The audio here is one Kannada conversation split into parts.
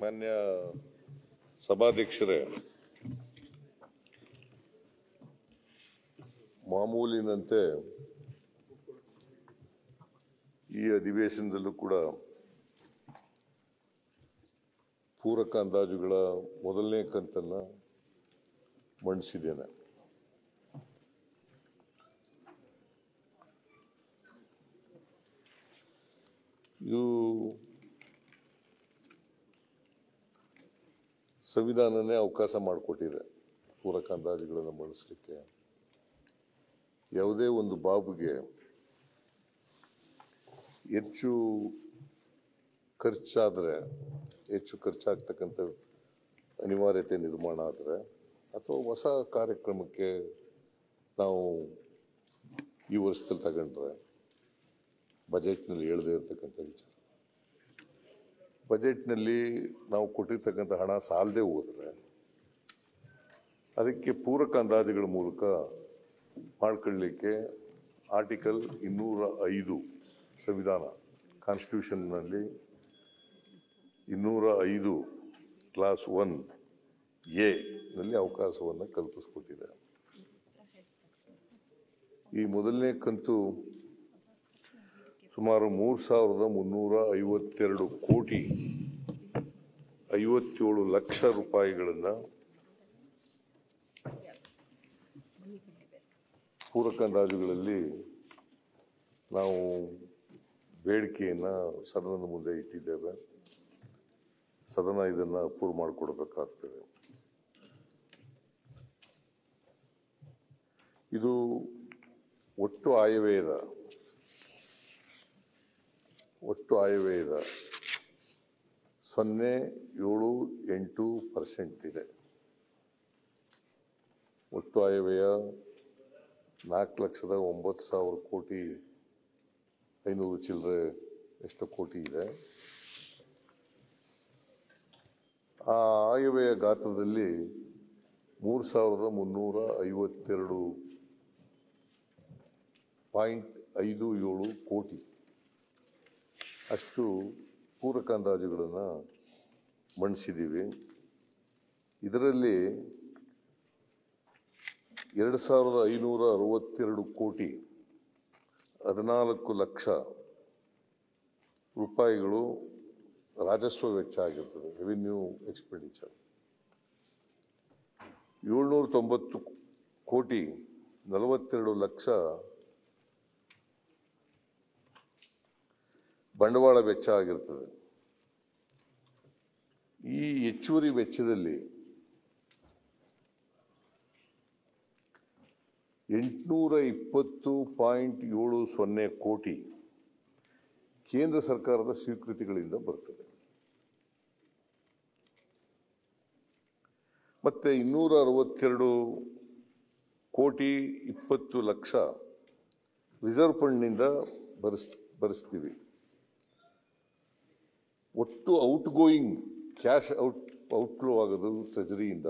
ಮಾನ್ಯ ಸಭಾಧ್ಯಕ್ಷರೇ, ಮಾಮೂಲಿನಂತೆ ಈ ಅಧಿವೇಶನದಲ್ಲೂ ಕೂಡ ಪೂರಕ ಅಂದಾಜುಗಳ ಮೊದಲನೇ ಕಂತನ್ನು ಮಂಡಿಸಿದ್ದೇನೆ. ಇದು ಸಂವಿಧಾನನೇ ಅವಕಾಶ ಮಾಡಿಕೊಟ್ಟಿದೆ ಪೂರಕ ಅಂದಾಜುಗಳನ್ನು ಮಂಡಿಸಲಿಕ್ಕೆ. ಯಾವುದೇ ಒಂದು ಬಾಬುಗೆ ಹೆಚ್ಚು ಖರ್ಚಾಗ್ತಕ್ಕಂಥ ಅನಿವಾರ್ಯತೆ ನಿರ್ಮಾಣ ಆದರೆ ಅಥವಾ ಹೊಸ ಕಾರ್ಯಕ್ರಮಕ್ಕೆ ನಾವು ಈ ವರ್ಷದಲ್ಲಿ ತಗೊಂಡ್ರೆ ಬಜೆಟ್ನಲ್ಲಿ ಹೇಳದೇ ಇರತಕ್ಕಂಥ ವಿಚಾರ, ಬಜೆಟ್ನಲ್ಲಿ ನಾವು ಕೊಟ್ಟಿರ್ತಕ್ಕಂಥ ಹಣ ಸಾಲದೆ ಹೋದರೆ ಅದಕ್ಕೆ ಪೂರಕ ಅಂದಾಜುಗಳ ಮೂಲಕ ಮಾಡ್ಕೊಳ್ಳಲಿಕ್ಕೆ ಆರ್ಟಿಕಲ್ 205 ಸಂವಿಧಾನ ಕಾನ್ಸ್ಟಿಟ್ಯೂಷನ್ನಲ್ಲಿ 205 ಕ್ಲಾಸ್ 1A ನಲ್ಲಿ ಅವಕಾಶವನ್ನು ಕಲ್ಪಿಸಿಕೊಟ್ಟಿದೆ. ಈ ಮೊದಲನೇ ಕಂತು ಸುಮಾರು 3,352 ಕೋಟಿ 57 ಲಕ್ಷ ರೂಪಾಯಿಗಳನ್ನು ಪೂರಕ ಅಂದಾಜುಗಳಲ್ಲಿ ನಾವು ಬೇಡಿಕೆಯನ್ನು ಸದನದ ಮುಂದೆ ಇಟ್ಟಿದ್ದೇವೆ. ಸದನ ಇದನ್ನು ಅಪ್ರೂವ್ ಮಾಡಿಕೊಡ್ಬೇಕಾಗ್ತದೆ. ಇದು ಒಟ್ಟು ಆಯವ್ಯಯದ 0.78% ಇದೆ. ಒಟ್ಟು ಆಯವ್ಯಯ 4,09,000 ಕೋಟಿ 500 ಚಿಲ್ಲರೆ ಎಷ್ಟು ಕೋಟಿ ಇದೆ. ಆ ಆಯವ್ಯಯ ಗಾತ್ರದಲ್ಲಿ 3,352.57 ಕೋಟಿ ಅಷ್ಟು ಪೂರಕ ಅಂದಾಜುಗಳನ್ನು ಮಂಡಿಸಿದ್ದೀವಿ. ಇದರಲ್ಲಿ 2,562 ಕೋಟಿ 14 ಲಕ್ಷ ರೂಪಾಯಿಗಳು ರಾಜಸ್ವ ವೆಚ್ಚ ಆಗಿರ್ತದೆ, ರೆವಿನ್ಯೂ ಎಕ್ಸ್ಪೆಂಡಿಚರ್. 790 ಕೋಟಿ 42 ಲಕ್ಷ ಬಂಡವಾಳ ವೆಚ್ಚ ಆಗಿರ್ತದೆ. ಈ ಹೆಚ್ಚುವರಿ ವೆಚ್ಚದಲ್ಲಿ 820.70 ಕೋಟಿ ಕೇಂದ್ರ ಸರ್ಕಾರದ ಸ್ವೀಕೃತಿಗಳಿಂದ ಬರ್ತದೆ. ಮತ್ತೆ 262 ಕೋಟಿ 20 ಲಕ್ಷ ರಿಸರ್ವ್ ಫಂಡ್ನಿಂದ ಭರಿಸ್ತೀವಿ. ಒಟ್ಟು ಔಟ್ಗೋಯಿಂಗ್ ಕ್ಯಾಶ್ ಔಟ್ಫ್ಲೋ ಆಗೋದು ಟ್ರೆಜರಿಯಿಂದ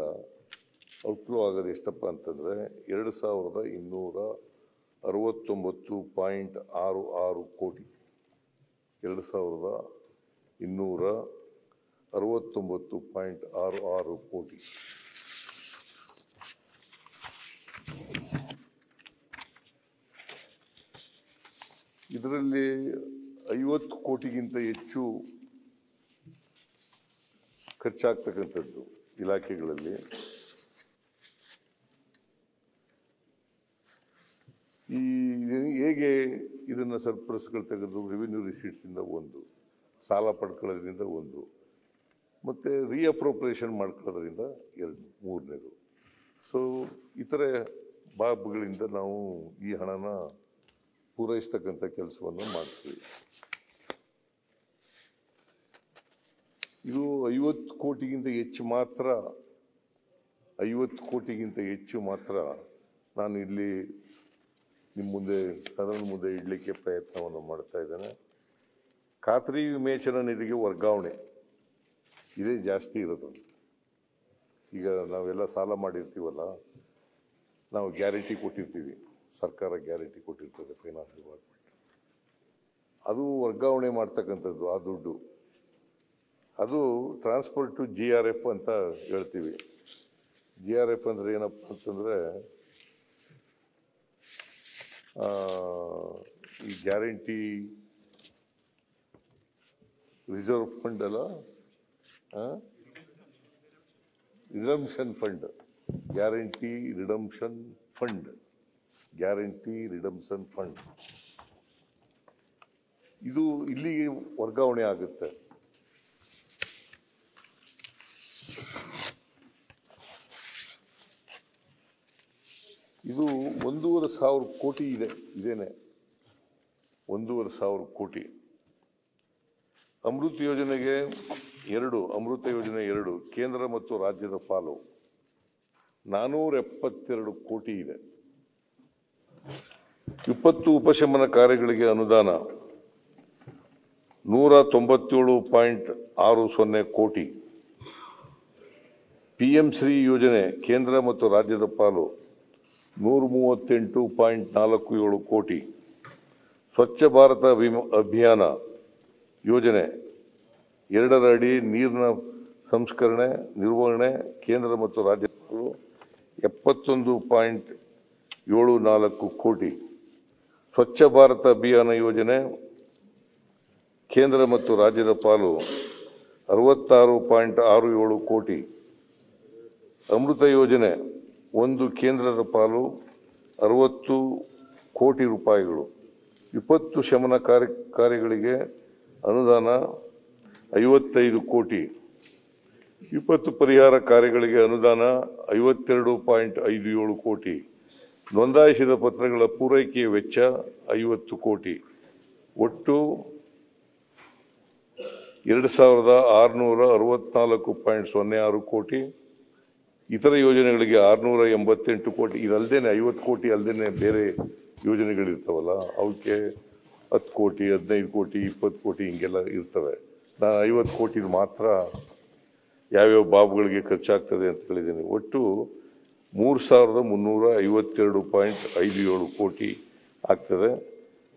ಔಟ್ಫ್ಲೋ ಆಗೋದು ಎಷ್ಟಪ್ಪ ಅಂತಂದರೆ 2,269.66 ಕೋಟಿ 2,269.66 ಕೋಟಿ. ಇದರಲ್ಲಿ 50 ಕೋಟಿಗಿಂತ ಹೆಚ್ಚು ಖರ್ಚಾಗ್ತಕ್ಕಂಥದ್ದು ಇಲಾಖೆಗಳಲ್ಲಿ. ಹೇಗೆ ಇದನ್ನು ಸರ್ಪ್ಲಸ್ಗಳು ತೆಗೆದು ರೆವಿನ್ಯೂ ರಿಸೀಟ್ಸಿಂದ ಒಂದು, ಸಾಲ ಪಡ್ಕೊಳ್ಳೋದ್ರಿಂದ ಒಂದು, ಮತ್ತು ರೀಅಪ್ರೋಪ್ರಿಯೇಷನ್ ಮಾಡ್ಕೊಳ್ಳೋದ್ರಿಂದ ಮೂರನೇದು. ಸೊ ಇತರೆ ಬಾಬ್ಗಳಿಂದ ನಾವು ಈ ಹಣನ ಪೂರೈಸ್ತಕ್ಕಂಥ ಕೆಲಸವನ್ನು ಮಾಡ್ತೀವಿ. ಇದು 50 ಕೋಟಿಗಿಂತ ಹೆಚ್ಚು ಮಾತ್ರ ನಾನು ಇಲ್ಲಿ ನಿಮ್ಮ ಮುಂದೆ ಸದನದ ಮುಂದೆ ಇಡಲಿಕ್ಕೆ ಪ್ರಯತ್ನವನ್ನು ಮಾಡ್ತಾ ಇದ್ದೇನೆ. ಖಾತ್ರಿ ವಿವೇಚನಾ ನಿಧಿಗೆ ವರ್ಗಾವಣೆ ಇದೇ ಜಾಸ್ತಿ ಇರೋದು. ಈಗ ನಾವೆಲ್ಲ ಸಾಲ ಮಾಡಿರ್ತೀವಲ್ಲ, ನಾವು ಗ್ಯಾರಂಟಿ ಕೊಟ್ಟಿರ್ತೀವಿ, ಸರ್ಕಾರ ಗ್ಯಾರಂಟಿ ಕೊಟ್ಟಿರ್ತದೆ ಫೈನಾನ್ಸ್ ಡಿಪಾರ್ಟ್ಮೆಂಟ್, ಅದು ವರ್ಗಾವಣೆ ಮಾಡ್ತಕ್ಕಂಥದ್ದು. ಆ ದುಡ್ಡು ಅದು ಟ್ರಾನ್ಸ್ಫರ್ ಟು GRF ಅಂತ ಹೇಳ್ತೀವಿ. GRF ಅಂದರೆ ಏನಪ್ಪ ಅಂತಂದರೆ ಈ ಗ್ಯಾರಂಟಿ ರಿಸರ್ವ್ ಫಂಡ್ ಅಲ್ಲ, redemption fund, guarantee redemption fund, guarantee redemption fund ಇದು ಇಲ್ಲಿಗೆ ವರ್ಗಾವಣೆ ಆಗುತ್ತೆ. ಇದು 1,500 ಕೋಟಿ ಇದೇನೆ 1,500 ಕೋಟಿ. ಅಮೃತ ಯೋಜನೆಗೆ ಅಮೃತ ಯೋಜನೆ 2 ಕೇಂದ್ರ ಮತ್ತು ರಾಜ್ಯದ ಪಾಲು 472 ಕೋಟಿ ಇದೆ. 20 ಉಪಶಮನ ಕಾರ್ಯಗಳಿಗೆ ಅನುದಾನ 197.60 ಕೋಟಿ. PM ಶ್ರೀ ಯೋಜನೆ ಕೇಂದ್ರ ಮತ್ತು ರಾಜ್ಯದ ಪಾಲು 138.47 ಕೋಟಿ. ಸ್ವಚ್ಛ ಭಾರತ ಅಭಿಯಾನ ಯೋಜನೆ 2ರ ಅಡಿ ನೀರಿನ ಸಂಸ್ಕರಣೆ ನಿರ್ವಹಣೆ ಕೇಂದ್ರ ಮತ್ತು ರಾಜ್ಯ 71.74 ಕೋಟಿ. ಸ್ವಚ್ಛ ಭಾರತ ಅಭಿಯಾನ ಯೋಜನೆ ಕೇಂದ್ರ ಮತ್ತು ರಾಜ್ಯದ ಪಾಲು 66.67 ಕೋಟಿ. ಅಮೃತ ಯೋಜನೆ 1 ಕೇಂದ್ರದ ಪಾಲು 60 ಕೋಟಿ ರೂಪಾಯಿಗಳು. 20 ಶಮನ ಕಾರ್ಯಗಳಿಗೆ ಅನುದಾನ 55 ಕೋಟಿ. 20 ಪರಿಹಾರ ಕಾರ್ಯಗಳಿಗೆ ಅನುದಾನ 52.57 ಕೋಟಿ. ನೋಂದಾಯಿಸಿದ ಪತ್ರಗಳ ಪೂರೈಕೆಯ ವೆಚ್ಚ 50 ಕೋಟಿ. ಒಟ್ಟು 2,664.06 ಕೋಟಿ. ಇತರ ಯೋಜನೆಗಳಿಗೆ 688 ಕೋಟಿ. ಇದಲ್ದೇನೆ 50 ಕೋಟಿ ಅಲ್ಲದೇನೆ ಬೇರೆ ಯೋಜನೆಗಳಿರ್ತಾವಲ್ಲ, ಅವಕ್ಕೆ 10 ಕೋಟಿ 15 ಕೋಟಿ 20 ಕೋಟಿ ಹಿಂಗೆಲ್ಲ ಇರ್ತವೆ. ನಾನು 50 ಕೋಟಿ ಮಾತ್ರ ಯಾವ್ಯಾವ ಬಾಬುಗಳಿಗೆ ಖರ್ಚಾಗ್ತದೆ ಅಂತ ಹೇಳಿದ್ದೀನಿ. ಒಟ್ಟು 3,352.57 ಕೋಟಿ ಆಗ್ತದೆ.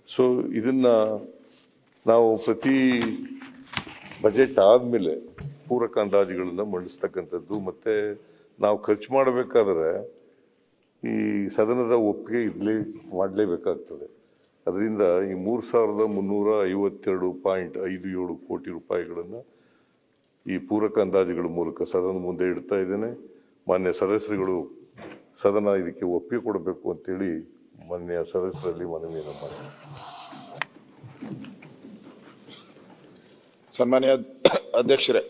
ಸೊ ಇದನ್ನ ನಾವು ಪ್ರತಿ ಬಜೆಟ್ ಆದಮೇಲೆ ಪೂರಕ ಅಂದಾಜುಗಳನ್ನು ಮಂಡಿಸ್ತಕ್ಕಂಥದ್ದು. ಮತ್ತು ನಾವು ಖರ್ಚು ಮಾಡಬೇಕಾದ್ರೆ ಈ ಸದನದ ಒಪ್ಪಿಗೆ ಮಾಡಲೇಬೇಕಾಗ್ತದೆ. ಅದರಿಂದ ಈ 3,352.57 ಕೋಟಿ ರೂಪಾಯಿಗಳನ್ನು ಈ ಪೂರಕ ಅಂದಾಜುಗಳ ಮೂಲಕ ಸದನದ ಮುಂದೆ ಇಡ್ತಾ ಇದ್ದೇನೆ. ಮಾನ್ಯ ಸದಸ್ಯರುಗಳು ಸದನ ಇದಕ್ಕೆ ಒಪ್ಪಿಗೆ ಕೊಡಬೇಕು ಅಂತೇಳಿ ಮಾನ್ಯ ಸದಸ್ಯರಲ್ಲಿ ಮನವಿಯನ್ನು ಮಾಡಿ. ಸನ್ಮಾನ್ಯ ಅಧ್ಯಕ್ಷರೇ,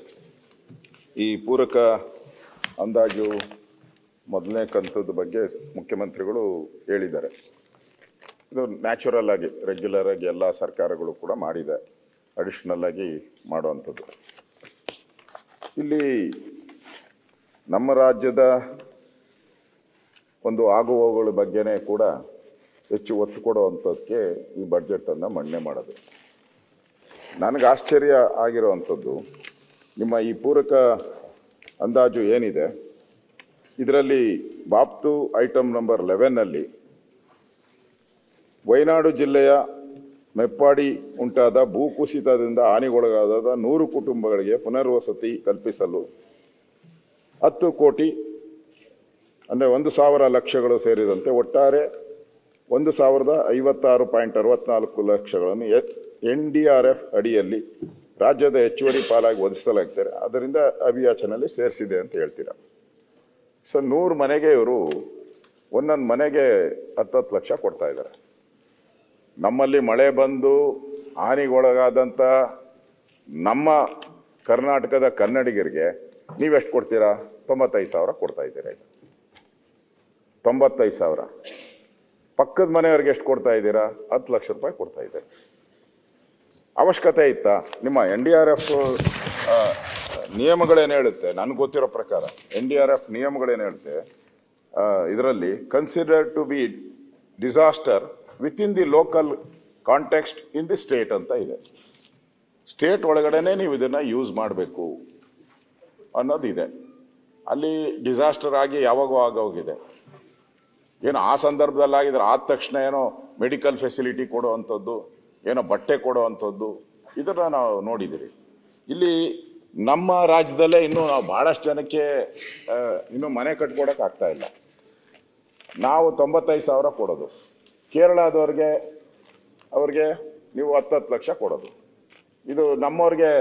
ಈ ಪೂರಕ ಅಂದಾಜು ಮೊದಲನೇ ಕಂತದ ಬಗ್ಗೆ ಮುಖ್ಯಮಂತ್ರಿಗಳು ಹೇಳಿದ್ದಾರೆ. ಇದು ನ್ಯಾಚುರಲ್ ಆಗಿ ರೆಗ್ಯುಲರ್ ಆಗಿ ಎಲ್ಲ ಸರ್ಕಾರಗಳು ಕೂಡ ಮಾಡಿದೆ, ಅಡಿಷನಲ್ ಆಗಿ ಮಾಡುವಂಥದ್ದು. ಇಲ್ಲಿ ನಮ್ಮ ರಾಜ್ಯದ ಒಂದು ಆಗುಹೋಗುಗಳ ಬಗ್ಗೆನೇ ಕೂಡ ಹೆಚ್ಚು ಒತ್ತು ಕೊಡುವಂಥದ್ದಕ್ಕೆ ಈ ಬಡ್ಜೆಟನ್ನು ಮಂಡನೆ ಮಾಡೋದು. ನನಗೆ ಆಶ್ಚರ್ಯ ಆಗಿರುವಂಥದ್ದು, ನಿಮ್ಮ ಈ ಪೂರಕ ಅಂದಾಜು ಏನಿದೆ ಇದರಲ್ಲಿ ಬಾಪ್ತು ಐಟಮ್ ನಂಬರ್ 11ನಲ್ಲಿ ವಯನಾಡು ಜಿಲ್ಲೆಯ ಮೆಪ್ಪಾಡಿ ಉಂಟಾದ ಭೂಕುಸಿತದಿಂದ ಹಾನಿಗೊಳಗಾದ 100 ಕುಟುಂಬಗಳಿಗೆ ಪುನರ್ವಸತಿ ಕಲ್ಪಿಸಲು 10 ಕೋಟಿ ಅಂದರೆ 1,000 ಲಕ್ಷಗಳು ಸೇರಿದಂತೆ ಒಟ್ಟಾರೆ 1,056.64 ಲಕ್ಷಗಳನ್ನು NDRF ಅಡಿಯಲ್ಲಿ ರಾಜ್ಯದ ಹೆಚ್ಚುವರಿ ಪಾಲಾಗಿ ಒದಗಿಸಲಾಗ್ತಾರೆ. ಅದರಿಂದ ಅಭಿಯಾಚನೆಯಲ್ಲಿ ಸೇರಿಸಿದೆ ಅಂತ ಹೇಳ್ತೀರಾ. ಸೊ 100 ಮನೆಗೆ ಇವರು ಒಂದೊಂದು ಮನೆಗೆ 10 ಲಕ್ಷ ಕೊಡ್ತಾ ಇದ್ದಾರೆ. ನಮ್ಮಲ್ಲಿ ಮಳೆ ಬಂದು ಹಾನಿಗೊಳಗಾದಂಥ ನಮ್ಮ ಕರ್ನಾಟಕದ ಕನ್ನಡಿಗರಿಗೆ ನೀವೆಷ್ಟು ಕೊಡ್ತೀರಾ? 95,000 ಕೊಡ್ತಾ ಇದ್ದೀರಾ. 95,000. ಪಕ್ಕದ ಮನೆಯವ್ರಿಗೆ ಎಷ್ಟು ಕೊಡ್ತಾ ಇದ್ದೀರಾ? 10 ಲಕ್ಷ ರೂಪಾಯಿ ಕೊಡ್ತಾ ಇದ್ದೀರಾ. ಅವಶ್ಯಕತೆ ಇತ್ತಾ? ನಿಮ್ಮ NDRF ನಿಯಮಗಳೇನು ಹೇಳುತ್ತೆ, ನನಗೆ ಗೊತ್ತಿರೋ ಪ್ರಕಾರ NDRF ನಿಯಮಗಳೇನು ಹೇಳುತ್ತೆ, ಇದರಲ್ಲಿ consider to be disaster within the local context in the state ಅಂತ ಇದೆ. ಸ್ಟೇಟ್ ಒಳಗಡೆನೆ ನೀವು ಇದನ್ನ ಯೂಸ್ ಮಾಡಬೇಕು ಅನ್ನೋದಿದೆ. ಅಲ್ಲಿ ಡಿಸಾಸ್ಟರ್ ಆಗಿ ಯಾವಾಗೋ ಆಗೋಗಿದೆ, ಏನೋ ಆ ಸಂದರ್ಭದಲ್ಲಿ ಆಗಿದ್ರೆ ಆದ ತಕ್ಷಣ ಏನೋ ಮೆಡಿಕಲ್ ಫೆಸಿಲಿಟಿ ಕೊಡುವಂಥದ್ದು, ಏನೋ ಬಟ್ಟೆ ಕೊಡುವಂಥದ್ದು ಇದನ್ನ ನಾವು ನೋಡಿದ್ದೀರಿ. ಇಲ್ಲಿ ನಮ್ಮ ರಾಜ್ಯದಲ್ಲೇ ಇನ್ನೂ ನಾವು ಬಹಳಷ್ಟು ಜನಕ್ಕೆ ಇನ್ನೂ ಮನೆ ಕಟ್ಕೊಡಕ್ ಆಗ್ತಾ ಇಲ್ಲ. ನಾವು 95,000 ಕೊಡೋದು, ಕೇರಳದವ್ರಿಗೆ ಅವ್ರಿಗೆ ನೀವು 10 ಲಕ್ಷ ಕೊಡೋದು. ಇದು ನಮ್ಮವ್ರಿಗೆ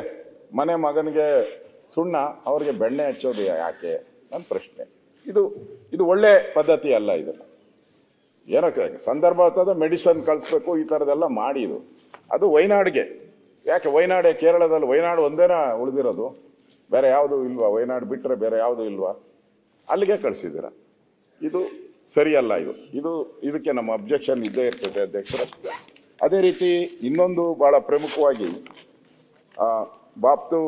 ಮಗನಿಗೆ ಸುಣ್ಣ, ಅವ್ರಿಗೆ ಬೆಣ್ಣೆ ಹಚ್ಚೋದು ಯಾಕೆ ನನ್ನ ಪ್ರಶ್ನೆ. ಇದು ಒಳ್ಳೆ ಪದ್ಧತಿ ಅಲ್ಲ. ಇದು ಏನಕ್ಕೆ ಸಂದರ್ಭ ಆಗ್ತದೆ, ಮೆಡಿಸನ್ ಕಳಿಸ್ಬೇಕು, ಈ ಥರದೆಲ್ಲ ಮಾಡಿ ಅದು ವಯನಾಡಿಗೆ ಯಾಕೆ? ವಯನಾಡೆ ಕೇರಳದಲ್ಲಿ ವಯನಾಡು ಒಂದೇನ ಉಳಿದಿರೋದು, ಬೇರೆ ಯಾವುದು ಇಲ್ವಾ? ವಯನಾಡು ಬಿಟ್ಟರೆ ಬೇರೆ ಯಾವುದು ಇಲ್ವಾ? ಅಲ್ಲಿಗೆ ಕಳಿಸಿದ್ದೀರ. ಇದು ಸರಿಯಲ್ಲ. ಇದಕ್ಕೆ ನಮ್ಮ ಅಬ್ಜೆಕ್ಷನ್ ಇದ್ದೇ ಇರ್ತದೆ ಅಧ್ಯಕ್ಷರ. ಅದೇ ರೀತಿ ಇನ್ನೊಂದು ಬಹಳ ಪ್ರಮುಖವಾಗಿ ಬಾಪ್ತು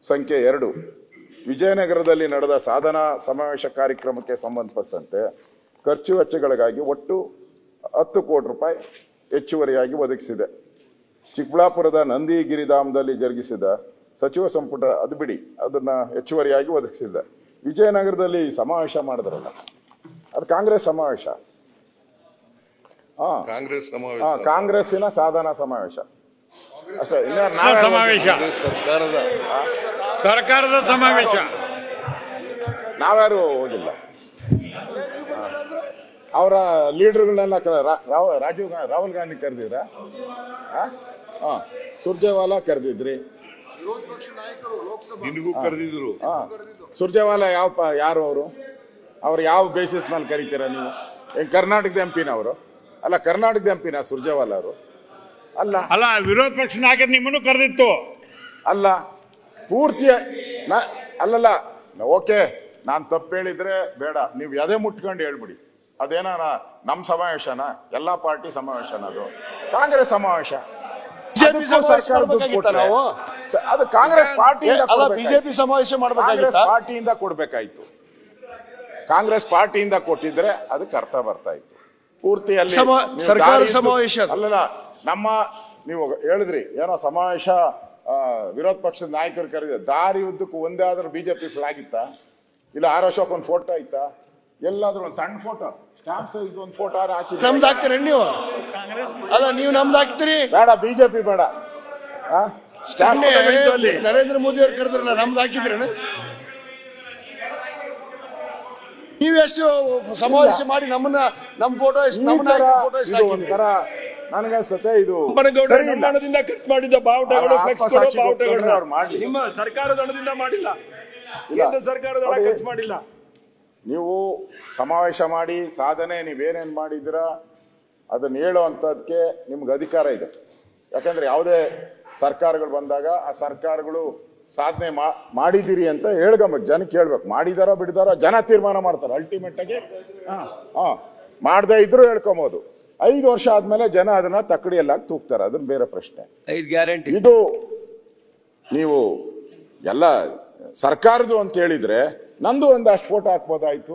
ಸಂಖ್ಯೆ 2 ವಿಜಯನಗರದಲ್ಲಿ ನಡೆದ ಸಾಧನಾ ಸಮಾವೇಶ ಕಾರ್ಯಕ್ರಮಕ್ಕೆ ಸಂಬಂಧಪಟ್ಟಂತೆ ಖರ್ಚು ವೆಚ್ಚಗಳಿಗಾಗಿ ಒಟ್ಟು 10 ಕೋಟಿ ರೂಪಾಯಿ ಹೆಚ್ಚುವರಿಯಾಗಿ ಒದಗಿಸಿದೆ. ಚಿಕ್ಕಬಳ್ಳಾಪುರದ ನಂದಿಗಿರಿಧಾಮದಲ್ಲಿ ಜರುಗಿಸಿದ ಸಚಿವ ಸಂಪುಟ ಅದು ಬಿಡಿ, ಅದನ್ನ ಹೆಚ್ಚುವರಿಯಾಗಿ ಒದಗಿಸಿದೆ. ವಿಜಯನಗರದಲ್ಲಿ ಸಮಾವೇಶ ಮಾಡಿದ್ರಲ್ಲ, ಅದು ಕಾಂಗ್ರೆಸ್ ಸಮಾವೇಶ. ಕಾಂಗ್ರೆಸ್ಸಿನ ಸಾಧನಾ ಸಮಾವೇಶ ಅಷ್ಟೇ. ಸಮಾವೇಶ ಸರ್ಕಾರದ ಸಮಾವೇಶ ನಾವ್ಯಾರು ಹೋಗಿಲ್ಲ. ಅವರ ಲೀಡರ್ಗಳನ್ನೆಲ್ಲ ರಾಹುಲ್ ಗಾಂಧಿ ಕರೆದಿದ್ರ? ಸುರ್ಜೇವಾಲಾ ಕರೆದಿದ್ರಿ, ಕರೆದಿದ್ರು. ಸುರ್ಜೇವಾಲಾ ಯಾರು ಅವ್ರು ಯಾವ ಬೇಸಿಸ್ ಮೇಲೆ ಕರೀತೀರಾ ನೀವು? ಕರ್ನಾಟಕದ ಎಂಪಿನ ಅವರು? ಅಲ್ಲ, ಕರ್ನಾಟಕದ ಎಂಪಿನ ಸುರ್ಜೇವಾಲಾ ಅವರು? ಅಲ್ಲ, ವಿರೋಧ ಪಕ್ಷ ನಾಯಕರು ನಿಮ್ಮನ್ನು ಕರೆದಿತ್ತು. ಅಲ್ಲ, ಪೂರ್ತಿ ಅಲ್ಲಲ್ಲ. ಓಕೆ, ನಾನು ತಪ್ಪು ಹೇಳಿದ್ರೆ ಬೇಡ, ನೀವು ಎದೆ ಮುಟ್ಕೊಂಡು ಹೇಳ್ಬಿಡಿ. ಅದೇನ ನಮ್ ಸಮಾವೇಶನ? ಎಲ್ಲಾ ಪಾರ್ಟಿ ಸಮಾವೇಶನ? ಅದು ಕಾಂಗ್ರೆಸ್ ಸಮಾವೇಶ. ಅದು ಕಾಂಗ್ರೆಸ್ ಬಿಜೆಪಿ ಸಮಾವೇಶ ಮಾಡಬೇಕಾಗಿತ್ತು, ಪಾರ್ಟಿಯಿಂದ ಕೊಡ್ಬೇಕಾಯ್ತು. ಕಾಂಗ್ರೆಸ್ ಪಾರ್ಟಿಯಿಂದ ಕೊಟ್ಟಿದ್ರೆ ಅದಕ್ಕೆ ಅರ್ಥ ಬರ್ತಾ ಇತ್ತು. ಪೂರ್ತಿ ಅಲ್ಲಿ ಸರ್ಕಾರ ಸಮಾವೇಶ ಅಲ್ಲಲ್ಲ. ನೀವು ಹೇಳಿದ್ರಿ ಏನೋ ಸಮಾವೇಶ ವಿರೋಧ ಪಕ್ಷದ ನಾಯಕರು ಕರೆದ ದಾರಿ ಉದ್ದಕ್ಕೂ ಒಂದೇ ಆದ್ರೂ ಬಿಜೆಪಿ ಫ್ಲಾಗ್ ಇತ್ತ? ಇಲ್ಲ ಆರ್ ಅಶೋಕ್ ಒಂದು ಫೋಟೋ ಇತ್ತ? ಎಲ್ಲಾದ್ರೂ ಒಂದು ಸಣ್ಣ ಫೋಟೋ, ಸ್ಟಾಂಪ್ ಸೈಜ್ ಒಂದು ಫೋಟೋ ಹಾಕಿ ನಮ್ದು ಹಾಕ್ತೀರಿ ನೀವು? ಅಲ್ಲ, ನೀವು ನಮ್ದು ಹಾಕ್ತೀರಿ? ಬೇಡ, ಬಿಜೆಪಿ ಬೇಡ. ನರೇಂದ್ರ ಮೋದಿ ಅವ್ರು ಕರೆದ್ರಲ್ಲ, ನಮ್ದು ಹಾಕಿದ್ರೇನ? ನೀವೆಷ್ಟು ಸಮಾವೇಶ ಮಾಡಿ ನಮ್ಮನ್ನ ನಮ್ಮ ಫೋಟೋ ಒಂಥರ ನನಗನ್ಸುತ್ತೆ ಇದು ಹಣದಿಂದ ಖರ್ಚು ಮಾಡಿದ್ದ ಬಾವುಟಗಳು, ಫ್ಲೆಕ್ಸ್ಗಳು, ಬಾವುಟಗಳನ್ನ ನಿಮ್ಮ ಸರ್ಕಾರದ ಹಣದಿಂದ ಮಾಡಿಲ್ಲ, ಕೇಂದ್ರ ಸರ್ಕಾರದ ಹಣ ಖರ್ಚು ಮಾಡಿಲ್ಲ. ನೀವು ಸಮಾವೇಶ ಮಾಡಿ ಸಾಧನೆ ನೀವೇನೇನ್ ಮಾಡಿದ್ದೀರಾ ಅದನ್ನ ಹೇಳುವಂತದಕ್ಕೆ ನಿಮ್ಗೆ ಅಧಿಕಾರ ಇದೆ. ಯಾಕಂದ್ರೆ ಯಾವುದೇ ಸರ್ಕಾರಗಳು ಬಂದಾಗ ಆ ಸರ್ಕಾರಗಳು ಸಾಧನೆ ಮಾಡಿದಿರಿ ಅಂತ ಹೇಳ್ಕೊಂಬೇಕು, ಜನಕ್ಕೆ ಹೇಳ್ಬೇಕು. ಮಾಡಿದಾರೋ ಬಿಡಿದಾರೋ ಜನ ತೀರ್ಮಾನ ಮಾಡ್ತಾರೆ ಅಲ್ಟಿಮೇಟ್ ಆಗಿ. ಮಾಡದೇ ಇದ್ರು ಹೇಳ್ಕೊಬಹುದು. 5 ವರ್ಷ ಆದ್ಮೇಲೆ ಜನ ಅದನ್ನ ತಕ್ಕಡಿಯಲ್ಲಾಗಿ ತೂಗ್ತಾರೆ, ಅದನ್ನ ಬೇರೆ ಪ್ರಶ್ನೆ. 5 ಗ್ಯಾರಂಟಿ ಇದು ನೀವು ಎಲ್ಲ ಸರ್ಕಾರದ್ದು ಅಂತ ಹೇಳಿದ್ರೆ ನಂದು ಒಂದಷ್ಟು ಫೋಟೋ ಹಾಕ್ಬೋದಾಯ್ತು,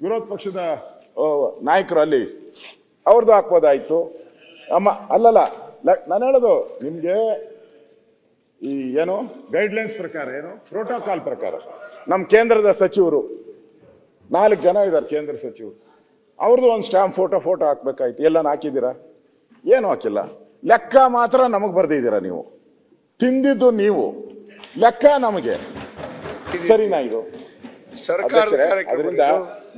ವಿರೋಧ ಪಕ್ಷದ ನಾಯಕರು ಅಲ್ಲಿ ಅವ್ರದ್ದು ಹಾಕ್ಬೋದಾಯ್ತು. ಅಲ್ಲಲ್ಲ, ನಾನು ಹೇಳೋದು ನಿಮ್ಗೆ ಈ ಏನು ಗೈಡ್ಲೈನ್ಸ್ ಪ್ರಕಾರ, ಏನು ಪ್ರೋಟೋಕಾಲ್ ಪ್ರಕಾರ ನಮ್ಮ ಕೇಂದ್ರದ ಸಚಿವರು 4 ಜನ ಇದ್ದಾರೆ, ಕೇಂದ್ರ ಸಚಿವರು. ಅವ್ರದ್ದು ಒಂದು ಸ್ಟಾಂಪ್ ಫೋಟೋ ಹಾಕ್ಬೇಕಾಯ್ತು. ಎಲ್ಲ ಹಾಕಿದ್ದೀರಾ? ಏನು ಹಾಕಿಲ್ಲ. ಲೆಕ್ಕ ಮಾತ್ರ ನಮಗ್ ಬರ್ದಿದ್ದೀರಾ ನೀವು. ತಿಂದಿದ್ದು ನೀವು, ಲೆಕ್ಕ ನಮಗೆ. ಸರಿನಾ ಇದು? ಅದರಿಂದ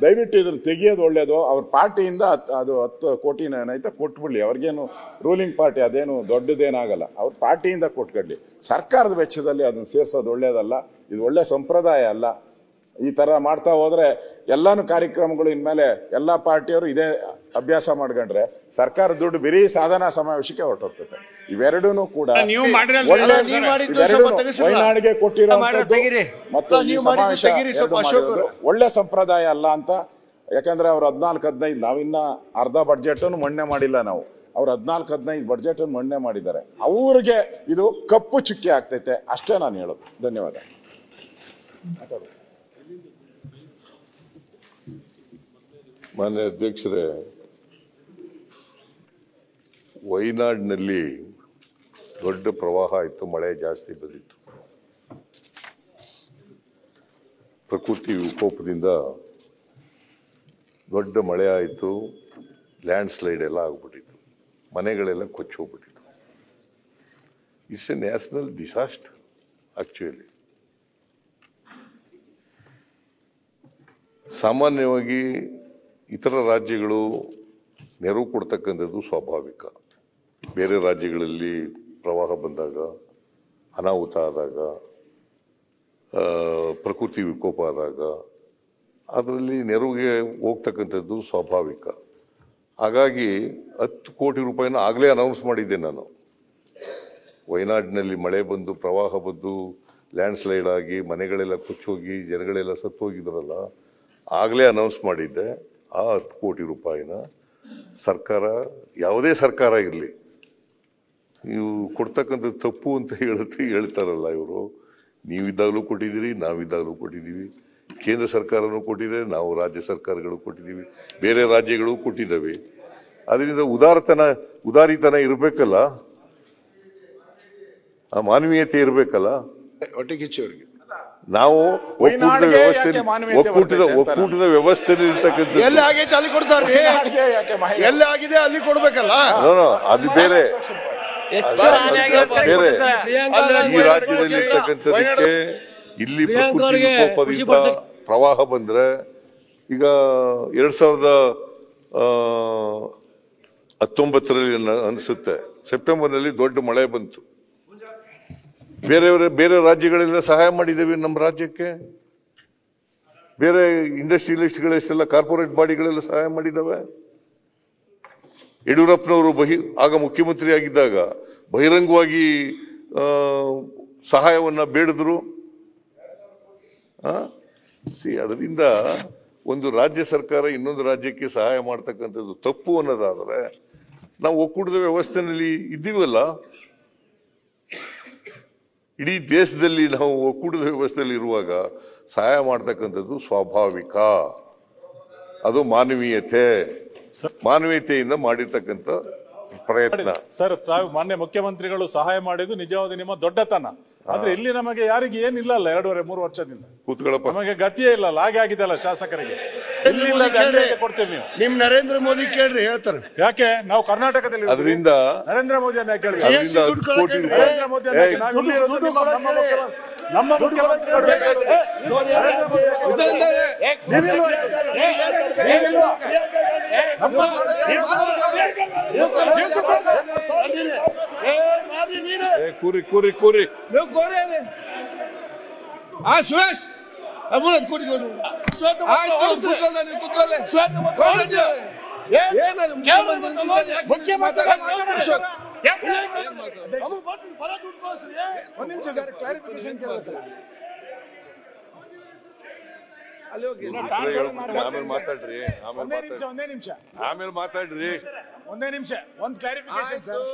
ದಯವಿಟ್ಟು ಇದನ್ನ ತೆಗಿಯೋದು ಒಳ್ಳೇದು. ಅವ್ರ ಪಾರ್ಟಿಯಿಂದ ಅದು 10 ಕೋಟಿ ಏನಾಯ್ತಾ ಕೊಟ್ಬಿಡ್ಲಿ. ಅವ್ರಿಗೇನು ರೂಲಿಂಗ್ ಪಾರ್ಟಿ ಅದೇನು ದೊಡ್ಡದೇನಾಗಲ್ಲ, ಅವ್ರ ಪಾರ್ಟಿಯಿಂದ ಕೊಟ್ಕೊಡ್ಲಿ. ಸರ್ಕಾರದ ವೆಚ್ಚದಲ್ಲಿ ಅದನ್ನ ಸೇರ್ಸೋದು ಒಳ್ಳೇದಲ್ಲ. ಇದು ಒಳ್ಳೆ ಸಂಪ್ರದಾಯ ಅಲ್ಲ. ಈ ತರ ಮಾಡ್ತಾ ಹೋದ್ರೆ ಎಲ್ಲಾನು ಕಾರ್ಯಕ್ರಮಗಳು ಇನ್ಮೇಲೆ ಎಲ್ಲಾ ಪಾರ್ಟಿಯವರು ಇದೇ ಅಭ್ಯಾಸ ಮಾಡ್ಕೊಂಡ್ರೆ ಸರ್ಕಾರ ದುಡ್ಡು ಬಿರಿ ಸಾಧನಾ ಸಮಾವೇಶಕ್ಕೆ ಹೊರಟೋಗ್ತದೆ. ಇವೆರಡೂ ಕೂಡ ವಯನಾಡಿಗೆ ಕೊಟ್ಟಿರೋ ಮತ್ತು ಈ ಸಮಾವೇಶ ಒಳ್ಳೆ ಸಂಪ್ರದಾಯ ಅಲ್ಲ ಅಂತ. ಯಾಕಂದ್ರೆ ಅವ್ರು 14-15, ನಾವಿನ್ನ ಅರ್ಧ ಬಡ್ಜೆಟ್ ಅನ್ನು ಮಂಡನೆ ಮಾಡಿಲ್ಲ ನಾವು. ಅವ್ರು 14-15 ಬಡ್ಜೆಟ್ ಅನ್ನು ಮಂಡನೆ ಮಾಡಿದ್ದಾರೆ. ಅವ್ರಿಗೆ ಇದು ಕಪ್ಪು ಚುಕ್ಕಿ ಆಗ್ತೈತೆ ಅಷ್ಟೇ ನಾನು ಹೇಳೋದು. ಧನ್ಯವಾದ. ಮಾನ್ಯ ಅಧ್ಯಕ್ಷರೇ, ವಯನಾಡಿನಲ್ಲಿ ದೊಡ್ಡ ಪ್ರವಾಹ ಆಯಿತು, ಮಳೆ ಜಾಸ್ತಿ ಬಂದಿತ್ತು. ಪ್ರಕೃತಿ ವಿಕೋಪದಿಂದ ದೊಡ್ಡ ಮಳೆ ಆಯಿತು, ಲ್ಯಾಂಡ್ ಸ್ಲೈಡ್ ಎಲ್ಲ ಆಗ್ಬಿಟ್ಟಿತ್ತು, ಮನೆಗಳೆಲ್ಲ ಕೊಚ್ಚಿ ಹೋಗ್ಬಿಟ್ಟಿತ್ತು. It's a national disaster actually. ಸಾಮಾನ್ಯವಾಗಿ ಇತರ ರಾಜ್ಯಗಳು ನೆರವು ಕೊಡ್ತಕ್ಕಂಥದ್ದು ಸ್ವಾಭಾವಿಕ. ಬೇರೆ ರಾಜ್ಯಗಳಲ್ಲಿ ಪ್ರವಾಹ ಬಂದಾಗ, ಅನಾಹುತ ಆದಾಗ, ಪ್ರಕೃತಿ ವಿಕೋಪ ಆದಾಗ ಅದರಲ್ಲಿ ನೆರವಿಗೆ ಹೋಗ್ತಕ್ಕಂಥದ್ದು ಸ್ವಾಭಾವಿಕ. ಹಾಗಾಗಿ 10 ಕೋಟಿ ರೂಪಾಯಿನ ಆಗಲೇ ಅನೌನ್ಸ್ ಮಾಡಿದ್ದೆ ನಾನು. ವಯನಾಡಿನಲ್ಲಿ ಮಳೆ ಬಂದು, ಪ್ರವಾಹ ಬಂದು, ಲ್ಯಾಂಡ್ ಸ್ಲೈಡ್ ಆಗಿ ಮನೆಗಳೆಲ್ಲ ಕೊಚ್ಚೋಗಿ ಜನಗಳೆಲ್ಲ ಸತ್ತು ಹೋಗಿದ್ರಲ್ಲ, ಆಗಲೇ ಅನೌನ್ಸ್ ಮಾಡಿದ್ದೆ. ಆ 10 ಕೋಟಿ ರೂಪಾಯಿನ ಸರ್ಕಾರ, ಯಾವುದೇ ಸರ್ಕಾರ ಇರಲಿ, ನೀವು ಕೊಡ್ತಕ್ಕಂಥದ್ದು ತಪ್ಪು ಅಂತ ಹೇಳ್ತಾರಲ್ಲ ಇವರು. ನೀವಿದ್ದಾಗಲೂ ಕೊಟ್ಟಿದ್ದೀರಿ, ನಾವಿದ್ದಾಗಲೂ ಕೊಟ್ಟಿದ್ದೀವಿ, ಕೇಂದ್ರ ಸರ್ಕಾರನೂ ಕೊಟ್ಟಿದೆ, ನಾವು ರಾಜ್ಯ ಸರ್ಕಾರಗಳು ಕೊಟ್ಟಿದ್ದೀವಿ, ಬೇರೆ ರಾಜ್ಯಗಳು ಕೊಟ್ಟಿದ್ದಾವೆ. ಅದರಿಂದ ಉದಾರಿತನ ಇರಬೇಕಲ್ಲ, ಆ ಮಾನವೀಯತೆ ಇರಬೇಕಲ್ಲ. ಒಟ್ಟಿಗಿಚ್ಚೋರಿಗೆ ನಾವು ಒಕ್ಕೂಟದ ವ್ಯವಸ್ಥೆ, ಒಕ್ಕೂಟದ ವ್ಯವಸ್ಥೆಯಲ್ಲಿ ಇರ್ತಕ್ಕಂಥ ಎಲ್ಲಿ ಆಗೈತೆ ಅಲ್ಲಿ ಕೊಡ್ತಾರೆ, ಎಲ್ಲಿ ಆಗಿದೆ ಅಲ್ಲಿ ಕೊಡ್ಬೇಕಲ್ಲ. ಅದು ಬೇರೆ. ಬೇರೆ ಈ ರಾಜ್ಯದಲ್ಲಿ ಇರ್ತಕ್ಕಂಥದಕ್ಕೆ ಇಲ್ಲಿ ಪ್ರಕೃತಿ ವಿಕೋಪದಿಂದ ಪ್ರವಾಹ ಬಂದ್ರೆ, ಈಗ 2019 ಅನಿಸುತ್ತೆ ಸೆಪ್ಟೆಂಬರ್ನಲ್ಲಿ ದೊಡ್ಡ ಮಳೆ ಬಂತು. ಬೇರೆ ರಾಜ್ಯಗಳೆಲ್ಲ ಸಹಾಯ ಮಾಡಿದ್ದೇವೆ ನಮ್ಮ ರಾಜ್ಯಕ್ಕೆ. ಬೇರೆ ಇಂಡಸ್ಟ್ರಿಯಲಿಸ್ಟ್ಗಳೆಲ್ಲ, ಕಾರ್ಪೊರೇಟ್ ಬಾಡಿಗಳೆಲ್ಲ ಸಹಾಯ ಮಾಡಿದ್ದಾವೆ. ಯಡಿಯೂರಪ್ಪನವರು ಆಗ ಮುಖ್ಯಮಂತ್ರಿ ಆಗಿದ್ದಾಗ ಬಹಿರಂಗವಾಗಿ ಸಹಾಯವನ್ನ ಬೇಡಿದ್ರು. ಅದರಿಂದ ಒಂದು ರಾಜ್ಯ ಸರ್ಕಾರ ಇನ್ನೊಂದು ರಾಜ್ಯಕ್ಕೆ ಸಹಾಯ ಮಾಡ್ತಕ್ಕಂಥದ್ದು ತಪ್ಪು ಅನ್ನೋದಾದ್ರೆ, ನಾವು ಒಕ್ಕೂಟದ ವ್ಯವಸ್ಥೆಯಲ್ಲಿ ಇದ್ದೀವಲ್ಲ, ಇಡೀ ದೇಶದಲ್ಲಿ ನಾವು ಒಕ್ಕೂಟದ ವ್ಯವಸ್ಥೆಯಲ್ಲಿ ಇರುವಾಗ ಸಹಾಯ ಮಾಡ್ತಕ್ಕಂಥದ್ದು ಸ್ವಾಭಾವಿಕ. ಅದು ಮಾನವೀಯತೆಯಿಂದ ಮಾಡಿರ್ತಕ್ಕಂಥ ಪ್ರಯತ್ನ. ಸರ್, ತಾವು ಮಾನ್ಯ ಮುಖ್ಯಮಂತ್ರಿಗಳು ಸಹಾಯ ಮಾಡಿದ್ದು ನಿಜವಾದ ನಿಮ್ಮ ದೊಡ್ಡತನ. ಆದ್ರೆ ಇಲ್ಲಿ ನಮಗೆ ಯಾರಿಗೆ ಏನಿಲ್ಲ ಅಲ್ಲ, 2.5-3 ವರ್ಷದಿಂದ ಕೂತ್ಕೊಳ್ಳಪ್ಪ, ನಮಗೆ ಗತಿಯೇ ಇಲ್ಲ. ಹಾಗೆ ಆಗಿದೆಲ್ಲ ಶಾಸಕರಿಗೆ. ಕೊಡ್ತೇವೆ ನೀವು. ನಿಮ್ ನರೇಂದ್ರ ಮೋದಿ ಕೇಳ್ರಿ, ಹೇಳ್ತಾರೆ. ಯಾಕೆ ನಾವು ಕರ್ನಾಟಕದಲ್ಲಿ ಅದರಿಂದ ನರೇಂದ್ರ ಮೋದಿ ಕೇಳಿ. ನರೇಂದ್ರ ಮೋದಿ ನಮ್ಮ ಮುಖ್ಯಮಂತ್ರಿಗಳು ಕೂರಿ ಸುರೇಶ್ ಒಂದೇ ನಿಮಿಷ ಒಂದು ಕ್ಲಾರಿಫಿಕೇಶನ್ ಸರ್.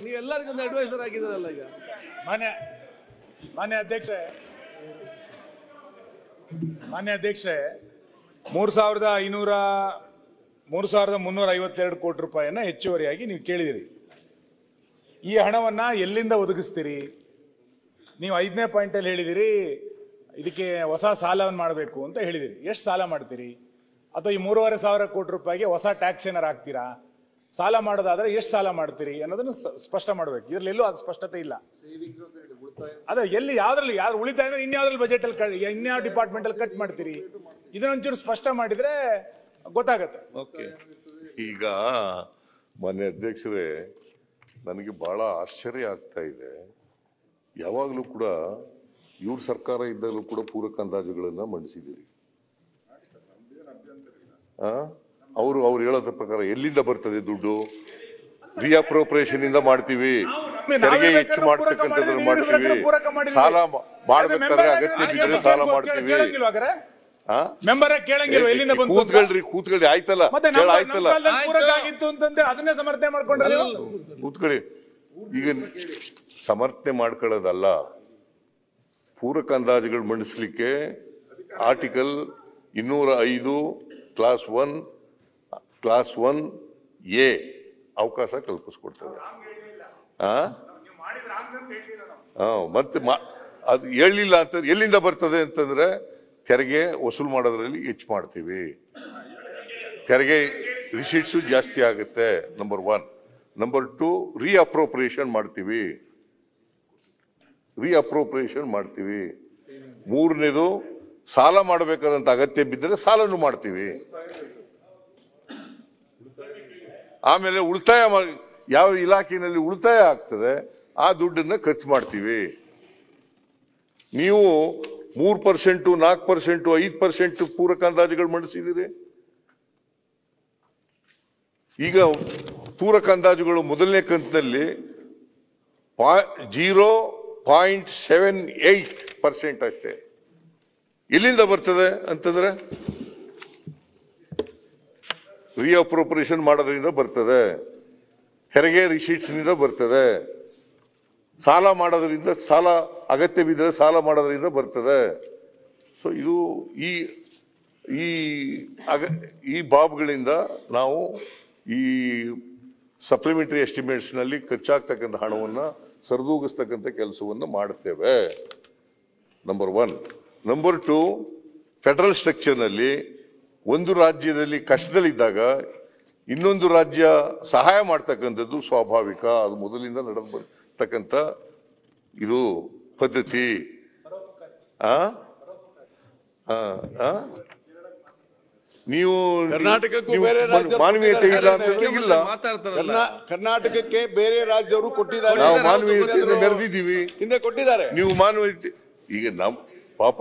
ನೀವೆಲ್ಲರಿಗೂ ಒಂದು ಅಡ್ವೈಸರ್ ಆಗಿದ್ದಾರಲ್ಲ ಈಗ. ಮಾನ್ಯ ಅಧ್ಯಕ್ಷೆ 3,352 ಕೋಟಿ ರೂಪಾಯಿಯನ್ನ ಹೆಚ್ಚುವರಿಯಾಗಿ ನೀವು ಕೇಳಿದಿರಿ. ಈ ಹಣವನ್ನ ಎಲ್ಲಿಂದ ಒದಗಿಸ್ತೀರಿ? ನೀವು 5ನೇ ಪಾಯಿಂಟ್ ಅಲ್ಲಿ ಹೇಳಿದಿರಿ ಇದಕ್ಕೆ ಹೊಸ ಸಾಲವನ್ನು ಮಾಡಬೇಕು ಅಂತ ಹೇಳಿದಿರಿ. ಎಷ್ಟು ಸಾಲ ಮಾಡ್ತೀರಿ? ಅಥವಾ ಈ 3,500 ಕೋಟಿ ರೂಪಾಯಿಗೆ ಹೊಸ ಟ್ಯಾಕ್ಸ್ ಏನಾರು ಹಾಕ್ತೀರಾ? ಸಾಲ ಮಾಡೋದಾದ್ರೆ ಎಷ್ಟು ಸಾಲ ಮಾಡ್ತೀರಿ ಅನ್ನೋದನ್ನು ಸ್ಪಷ್ಟ ಮಾಡಬೇಕು. ಇದ್ರಲ್ಲಿ ಎಲ್ಲೂ ಅದು ಸ್ಪಷ್ಟತೆ ಇಲ್ಲ. ಅದೇ ಯಾವ್ದ್ರಲ್ಲಿ ಉಳಿತಾಯ ಅಂದ್ರೆ ಇನ್ಯಾವ್ದ್ರಲ್ಲಿ ಬಜೆಟ್ ಅಲ್ಲಿ ಇನ್ಯಾವ ಡಿಪಾರ್ಟ್ಮೆಂಟ್ ಅಲ್ಲಿ ಕಟ್ ಮಾಡ್ತೀರಿ? ಇದನ್ನೊಂಚೂರು ಸ್ಪಷ್ಟ ಮಾಡಿದ್ರೆ ಗೊತ್ತಾಗತ್ತೆ. ಈಗ ಮಾನ್ಯ ಅಧ್ಯಕ್ಷರೇ, ನನಗೆ ಬಹಳ ಆಶ್ಚರ್ಯ ಆಗ್ತಾ ಇದೆ. ಯಾವಾಗಲೂ ಕೂಡ ಇವ್ರ ಸರ್ಕಾರ ಇದ್ದಾಗಲೂ ಕೂಡ ಪೂರಕ ಅಂದಾಜುಗಳನ್ನ ಮಂಡಿಸಿದ್ದೀರಿ. ಅವ್ರು ಹೇಳೋದ ಪ್ರಕಾರ ಎಲ್ಲಿಂದ ಬರ್ತದೆ ದುಡ್ಡು? ರಿಅಪ್ರೋಪ್ರಿಯೇಷನ್ ಇಂದ ಮಾಡ್ತೀವಿ, ತೆರಿಗೆ ಹೆಚ್ಚು ಮಾಡ್ತಕ್ಕಂಥದ್ದು ಮಾಡ್ತೀವಿ, ಸಾಲ ಮಾಡ್ಬೇಕಾದ್ರೆ ಅಗತ್ಯ ಬಿದ್ದರೆ ಸಾಲ ಮಾಡ್ತೀವಿ. ಕೂತ್ಕೊಳ್ಳಿ ಆಯ್ತಲ್ಲ, ಅದನ್ನೇ ಸಮರ್ಥನೆ ಮಾಡ್ಕೊಂಡ್ರೆ ಕೂತ್ಕೊಳ್ಳಿ. ಈಗ ಸಮರ್ಥನೆ ಮಾಡ್ಕೊಳ್ಳೋದಲ್ಲ, ಪೂರಕ ಅಂದಾಜುಗಳು ಮಂಡಿಸ್ಲಿಕ್ಕೆ ಆರ್ಟಿಕಲ್ 205 ಕ್ಲಾಸ್ 1A ಅವಕಾಶ ಕಲ್ಪಿಸ್ಕೊಡ್ತದೆ. ಮತ್ತೆ ಅದು ಹೇಳಲಿಲ್ಲ ಅಂತ ಎಲ್ಲಿಂದ ಬರ್ತದೆ ಅಂತಂದ್ರೆ, ತೆರಿಗೆ ವಸೂಲು ಮಾಡೋದ್ರಲ್ಲಿ ಹೆಚ್ಚು ಮಾಡ್ತೀವಿ, ತೆರಿಗೆ ರಿಸೀಟ್ಸು ಜಾಸ್ತಿ ಆಗುತ್ತೆ, ನಂಬರ್ 1. ನಂಬರ್ 2, ರಿಅಪ್ರೋಪ್ರಿಯೇಷನ್ ಮಾಡ್ತೀವಿ. ರೀಅಪ್ರೋಪ್ರಿಯೇಷನ್ ಮಾಡ್ತೀವಿ. ಮೂರನೇದು, ಸಾಲ ಮಾಡಬೇಕಾದಂತ ಅಗತ್ಯ ಬಿದ್ದರೆ ಸಾಲನು ಮಾಡ್ತೀವಿ. ಆಮೇಲೆ ಉಳಿತಾಯ ಯಾವ ಇಲಾಖೆಯಲ್ಲಿ ಉಳಿತಾಯ ಆಗ್ತದೆ ಆ ದುಡ್ಡನ್ನ ಖರ್ಚು ಮಾಡ್ತೀವಿ. ನೀವು 3%, 4%, 5% ಪೂರಕ ಅಂದಾಜುಗಳು ಮಂಡಿಸಿದ್ದೀರಿ. ಈಗ ಪೂರಕ ಅಂದಾಜುಗಳು ಮೊದಲನೇ ಕಂತಿನಲ್ಲಿ 0.78% ಅಷ್ಟೇ. ಎಲ್ಲಿಂದ ಬರ್ತದೆ ಅಂತಂದ್ರೆ ರೀಅಪ್ರೋಪ್ರಿಯೇಷನ್ ಮಾಡೋದ್ರಿಂದ ಬರ್ತದೆ, ತೆರಿಗೆ ರಿಸೀಟ್ಸ್ ನಿಂದ ಬರ್ತದೆ, ಸಾಲ ಮಾಡೋದ್ರಿಂದ, ಸಾಲ ಅಗತ್ಯ ಬಿದ್ದರೆ ಸಾಲ ಮಾಡೋದ್ರಿಂದ ಬರ್ತದೆ. ಸೊ ಇದು ಈ ಬಾಬ್ಗಳಿಂದ ನಾವು ಈ ಸಪ್ಲಿಮೆಂಟರಿ ಎಸ್ಟಿಮೇಟ್ಸ್ ನಲ್ಲಿ ಖರ್ಚಾಗ್ತಕ್ಕಂಥ ಹಣವನ್ನು ಸರಿದೂಗಿಸ್ತಕ್ಕಂಥ ಕೆಲಸವನ್ನು ಮಾಡುತ್ತೇವೆ. ನಂಬರ್ 1. ನಂಬರ್ 2, ಫೆಡರಲ್ ಸ್ಟ್ರಕ್ಚರ್ನಲ್ಲಿ ಒಂದು ರಾಜ್ಯದಲ್ಲಿ ಕಷ್ಟದಲ್ಲಿದ್ದಾಗ ಇನ್ನೊಂದು ರಾಜ್ಯ ಸಹಾಯ ಮಾಡ್ತಕ್ಕಂಥದ್ದು ಸ್ವಾಭಾವಿಕ. ಅದು ಮೊದಲಿಂದ ನಡೆದು ಬರ್ತಕ್ಕಂಥ ಇದು ಪದ್ಧತಿ. ನೀವು ಕರ್ನಾಟಕಕ್ಕೂ ಬೇರೆ ಮಾನವೀಯತೆ ಇಲ್ಲ ಅಂತಂದ್ರೆ ಇಲ್ಲ. ಕರ್ನಾಟಕಕ್ಕೆ ಬೇರೆ ರಾಜ್ಯದವರು ಕೊಟ್ಟಿದ್ದಾರೆ, ನಾವು ಮಾನವೀಯತೆಯಿಂದ ಮೆರೆದಿದ್ದೀವಿ, ಹಿಂದೆ ಕೊಟ್ಟಿದ್ದಾರೆ. ನೀವು ಮಾನವೀಯತೆ, ಈಗ ನಮ್ ಪಾಪ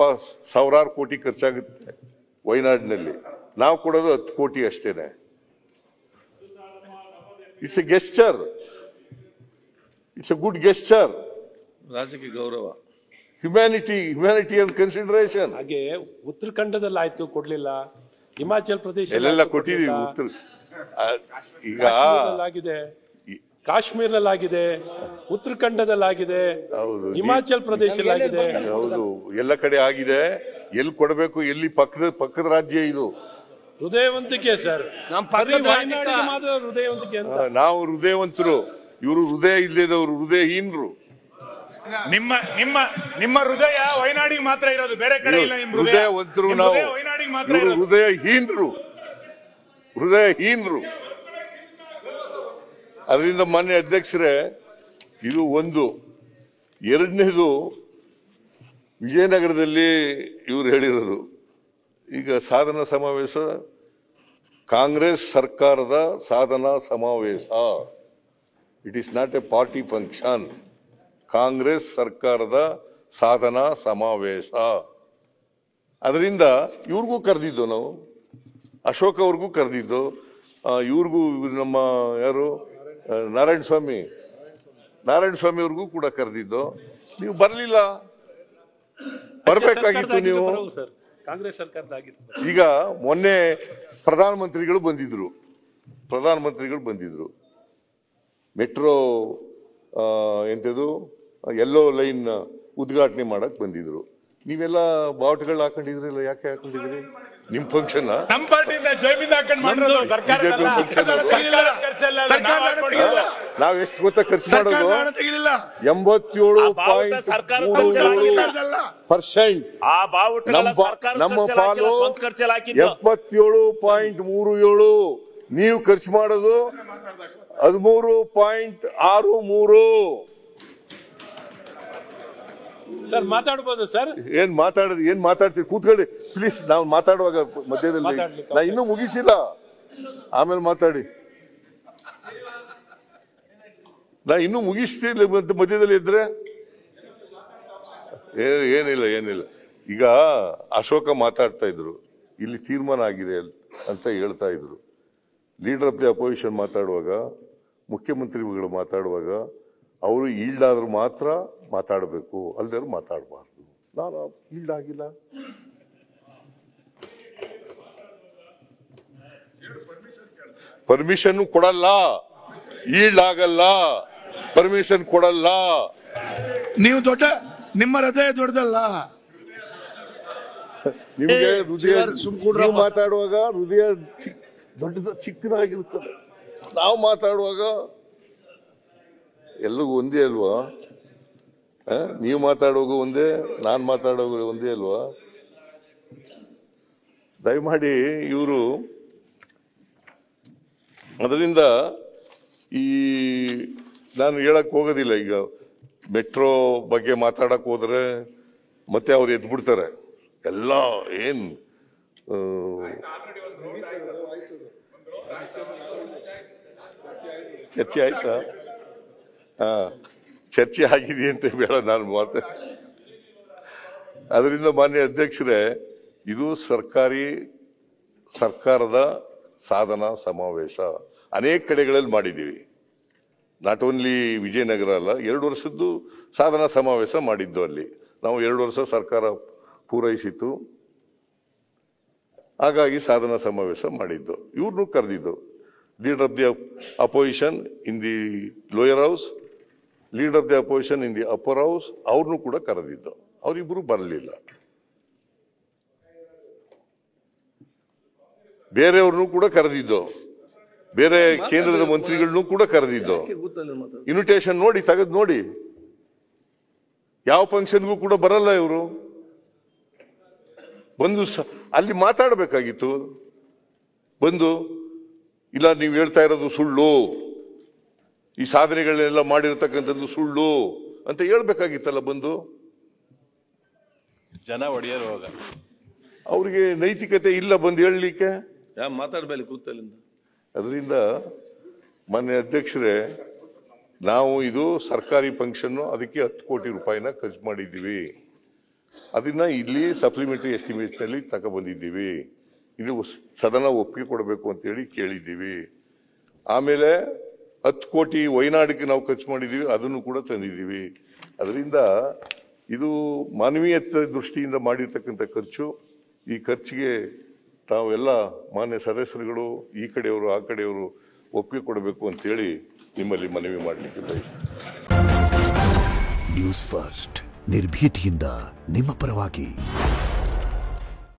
ಸಾವಿರಾರು ಕೋಟಿ ಖರ್ಚಾಗುತ್ತೆ ವಯನಾಡಿನಲ್ಲಿ, ನಾವು ಕೊಡೋದು 10 ಕೋಟಿ ಅಷ್ಟೇನೆ. It's A gesture, it's A good gesture. ರಾಜ್ಯಕ್ಕೆ ಗೌರವ, ಹ್ಯುಮ್ಯಾನಿಟಿ ಅಂಡ್ ಕನ್ಸಿಡರೇಷನ್. ಹಾಗೆ ಉತ್ತರಾಖಂಡದಲ್ಲಿ ಆಯ್ತು, ಕೊಡ್ಲಿಲ್ಲ. ಹಿಮಾಚಲ್ ಪ್ರದೇಶ ಎಲ್ಲೆಲ್ಲ ಕೊಟ್ಟಿದೀವಿ. ಈಗ ಆಗಿದೆ, ಕಾಶ್ಮೀರದಲ್ಲಾಗಿದೆ, ಉತ್ತರಾಖಂಡದಲ್ಲಾಗಿದೆ, ಹಿಮಾಚಲ್ ಪ್ರದೇಶದಲ್ಲಾಗಿದೆ. ಹೌದು, ಎಲ್ಲ ಕಡೆ ಆಗಿದೆ. ಎಲ್ಲಿ ಕೊಡಬೇಕು, ಎಲ್ಲಿ ಪಕ್ಕದ ರಾಜ್ಯ ಇದು. ಹೃದಯವಂತಿಕೆ ಸರ್, ಮಾತ್ರ ಹೃದಯವಂತಿಕೆ ಅಂತ. ನಾವು ಹೃದಯವಂತರು, ಇವರು ಹೃದಯ ಇಲ್ಲದವರು ಹೃದಯಹೀನರು. ನಿಮ್ಮ ಹೃದಯ ವಯನಾಡಿಗೆ ಮಾತ್ರ ಇರೋದು, ಬೇರೆ ಕಡೆ ಇಲ್ಲ. ಹೃದಯವಂತರು ನಾವು, ವಯನಾಡಿಗೆ ಮಾತ್ರ ಇವರು ಹೃದಯಹೀನರು. ಅದರಿಂದ ಮಾನ್ಯ ಅಧ್ಯಕ್ಷರೇ, ಇದು ಒಂದು. ಎರಡನೇದು, ವಿಜಯನಗರದಲ್ಲಿ ಇವರು ಹೇಳಿರೋದು, ಈಗ ಸಾಧನಾ ಸಮಾವೇಶ, ಕಾಂಗ್ರೆಸ್ ಸರ್ಕಾರದ ಸಾಧನಾ ಸಮಾವೇಶ. It is not A party function. Congress ಸರ್ಕಾರದ ಸಾಧನಾ ಸಮಾವೇಶ. ಅದರಿಂದ ಇವ್ರಿಗೂ ಕರೆದಿದ್ದು ನಾವು, ಅಶೋಕ್ ಅವ್ರಿಗೂ ಕರೆದಿದ್ದು, ಇವ್ರಿಗೂ, ನಮ್ಮ ಯಾರು ನಾರಾಯಣ ಸ್ವಾಮಿ ಅವ್ರಿಗೂ ಕೂಡ ಕರೆದಿದ್ದು. ನೀವು ಬರಲಿಲ್ಲ, ಬರ್ಬೇಕಾಗಿತ್ತು ನೀವು. ಕಾಂಗ್ರೆಸ್ ಸರ್ಕಾರದಾಗಿತ್ತು. ಈಗ ಮೊನ್ನೆ ಪ್ರಧಾನಮಂತ್ರಿಗಳು ಬಂದಿದ್ರು, ಮೆಟ್ರೋ ಎಂತದು ಎಲ್ಲೋ ಲೈನ್ ಉದ್ಘಾಟನೆ ಮಾಡಕ್ ಬಂದಿದ್ರು. ನೀವೆಲ್ಲ ಬಾವುಟಗಳು ಹಾಕೊಂಡಿದ್ರಲ್ಲ, ಯಾಕೆ ಹಾಕೊಂಡಿದ್ರಿ? ನಿಮ್ ಫಂಕ್ಷನ್ ನಮ್ಮ ಪಾರ್ಟಿಯಿಂದ ಜೈಬಿಂದ ಹಾಕೊಂಡು ಮಾಡಿರೋದು, ನಾವ್ ಎಷ್ಟು ಗೊತ್ತಾ ಖರ್ಚು ಮಾಡೋದು? 87.37%. ನಮ್ಮ ಪಾಲು 77.37. ನೀವು ಖರ್ಚು ಮಾಡೋದು 13.63. ಸರ್ ಮಾತಾಡ್ಬೋದು ಸರ್? ಏನ್ ಮಾತಾಡ್ತೀರಿ? ಕೂತ್ಕೊಳ್ಳಿ ಪ್ಲೀಸ್. ನಾವು ಮಾತಾಡುವಾಗ ಮಧ್ಯದಲ್ಲಿ ನಾ ಇನ್ನೂ ಮುಗಿಸಿಲ್ಲ, ಆಮೇಲೆ ಮಾತಾಡಿ. ನಾ ಇನ್ನೂ ಮುಗಿಸ್ತಿಲ್ಲ, ಮಧ್ಯದಲ್ಲಿ ಇದ್ರೆ ಏನಿಲ್ಲ. ಈಗ ಅಶೋಕ ಮಾತಾಡ್ತಾ ಇದ್ರು, ಇಲ್ಲಿ ತೀರ್ಮಾನ ಆಗಿದೆ ಅಂತ ಹೇಳ್ತಾ ಇದ್ರು. ಲೀಡರ್ ಆಫ್ ದಿ ಅಪೋಸಿಷನ್ ಮಾತಾಡುವಾಗ, ಮುಖ್ಯಮಂತ್ರಿಗಳು ಮಾತಾಡುವಾಗ ಅವರು ಈಲ್ಡ್ ಆದ್ರೂ ಮಾತ್ರ ಮಾತಾಡಬೇಕು, ಅಲ್ದೇವ್ರು ಮಾತಾಡಬಾರ್ದು. ನಾನು ಈಲ್ಡ್ ಆಗಿಲ್ಲ. ಪರ್ಮಿಷನ್ ಕೊಡಲ್ಲ, ಈಲ್ಡ್ ಆಗಲ್ಲ, ಪರ್ಮಿಷನ್ ಕೊಡಲ್ಲ. ನೀವು ನಿಮ್ಮ ಹೃದಯ ದೊಡ್ಡದಲ್ಲ. ನಿಮಗೆ ಹೃದಯ, ನೀವು ಮಾತಾಡುವಾಗ ಹೃದಯ ಚಿಕ್ಕದಾಗಿರ್ತದೆ. ನಾವು ಮಾತಾಡುವಾಗ ಎಲ್ಲರಿಗೂ ಒಂದೇ ಅಲ್ವಾ? ನೀವು ಮಾತಾಡುವಾಗ ಒಂದೇ, ನಾನು ಮಾತಾಡುವಾಗ ಒಂದೇ ಅಲ್ವಾ? ದಯಮಾಡಿ ಇವರು ಅದರಿಂದ ನಾನು ಹೇಳಕ್ ಹೋಗೋದಿಲ್ಲ. ಈಗ ಮೆಟ್ರೋ ಬಗ್ಗೆ ಮಾತಾಡಕ್ ಹೋದ್ರೆ ಮತ್ತೆ ಅವ್ರು ಎದ್ಬಿಡ್ತಾರೆ ಎಲ್ಲ ಏನ್ ಚರ್ಚೆ ಆಯ್ತಾ? ಚರ್ಚೆ ಆಗಿದೆ ಅಂತ ಬೇಡ ನಾನು ಮಾತೆ. ಅದರಿಂದ ಮಾನ್ಯ ಅಧ್ಯಕ್ಷರೇ, ಇದು ಸರ್ಕಾರದ ಸಾಧನಾ ಸಮಾವೇಶ ಅನೇಕ ಕಡೆಗಳಲ್ಲಿ ಮಾಡಿದ್ದೀವಿ. ನಾಟ್ ಓನ್ಲಿ ವಿಜಯನಗರ ಅಲ್ಲ, 2 ವರ್ಷದ್ದು ಸಾಧನಾ ಸಮಾವೇಶ ಮಾಡಿದ್ದು. ಅಲ್ಲಿ ನಾವು 2 ವರ್ಷ ಸರ್ಕಾರ ಪೂರೈಸಿತು, ಹಾಗಾಗಿ ಸಾಧನಾ ಸಮಾವೇಶ ಮಾಡಿದ್ದು. ಇವ್ರನ್ನೂ ಕರೆದಿದ್ದು, leader of the opposition in the lower house, leader of the opposition in the upper house, ಅವ್ರನ್ನೂ ಕೂಡ ಕರೆದಿದ್ದು. ಅವರಿಬ್ಬರು ಬರಲಿಲ್ಲ. ಬೇರೆಯವ್ರನ್ನೂ ಕೂಡ ಕರೆದಿದ್ದು, ಬೇರೆ ಕೇಂದ್ರದ ಮಂತ್ರಿಗಳನ್ನೂ ಕೂಡ ಕರೆದಿದ್ದು. ಇನ್ವಿಟೇಷನ್ ನೋಡಿ, ತೆಗೆದು ನೋಡಿ. ಯಾವ ಫಂಕ್ಷನ್ಗೂ ಕೂಡ ಬರಲ್ಲ ಇವರು. ಬಂದು ಅಲ್ಲಿ ಮಾತಾಡಬೇಕಾಗಿತ್ತು. ಬಂದು ಇಲ್ಲ ನೀವು ಹೇಳ್ತಾ ಇರೋದು ಸುಳ್ಳು, ಈ ಸಾಧನೆಗಳನ್ನೆಲ್ಲ ಮಾಡಿರ್ತಕ್ಕಂಥದ್ದು ಸುಳ್ಳು ಅಂತ ಹೇಳ್ಬೇಕಾಗಿತ್ತಲ್ಲ. ಬಂದು ಜನ ಒಡೆಯರು ಹೋಗ ಅವ್ರಿಗೆ ನೈತಿಕತೆ ಇಲ್ಲ ಬಂದು ಹೇಳಲಿಕ್ಕೆ. ಮಾತಾಡ್ಬೇಡಿ ಕೂತಲ್ಲಿಂದ. ಅದರಿಂದ ಮಾನ್ಯ ಅಧ್ಯಕ್ಷರೇ, ನಾವು ಇದು ಸರ್ಕಾರಿ ಫಂಕ್ಷನ್, ಅದಕ್ಕೆ 10 ಕೋಟಿ ರೂಪಾಯಿನ ಖರ್ಚು ಮಾಡಿದ್ದೀವಿ. ಅದನ್ನ ಇಲ್ಲಿ ಸಪ್ಲಿಮೆಂಟರಿ ಎಸ್ಟಿಮೇಟ್ ನಲ್ಲಿ ತಗೊಬಂದಿದ್ದೀವಿ. ಇದು ಸದನ ಒಪ್ಪಿಗೆ ಕೊಡಬೇಕು ಅಂತೇಳಿ ಕೇಳಿದ್ದೀವಿ. ಆಮೇಲೆ 10 ಕೋಟಿ ವಯನಾಡಿಗೆ ನಾವು ಖರ್ಚು ಮಾಡಿದ್ದೀವಿ, ಅದನ್ನು ಕೂಡ ತಂದಿದ್ದೀವಿ. ಅದರಿಂದ ಇದು ಮಾನವೀಯತೆ ದೃಷ್ಟಿಯಿಂದ ಮಾಡಿರ್ತಕ್ಕಂಥ ಖರ್ಚು. ಈ ಖರ್ಚಿಗೆ ತಾವೆಲ್ಲ ಮಾನ್ಯ ಸದಸ್ಯರುಗಳು, ಈ ಕಡೆಯವರು ಆ ಕಡೆಯವರು ಒಪ್ಪಿಗೆ ಕೊಡಬೇಕು ಅಂತೇಳಿ ನಿಮ್ಮಲ್ಲಿ ಮನವಿ ಮಾಡಲಿಕ್ಕೆ ಬಯಸ್ತೀನಿ. ನ್ಯೂಸ್ ಫಸ್ಟ್, ನಿರ್ಭೀತಿಯಿಂದ ನಿಮ್ಮ ಪರವಾಗಿ.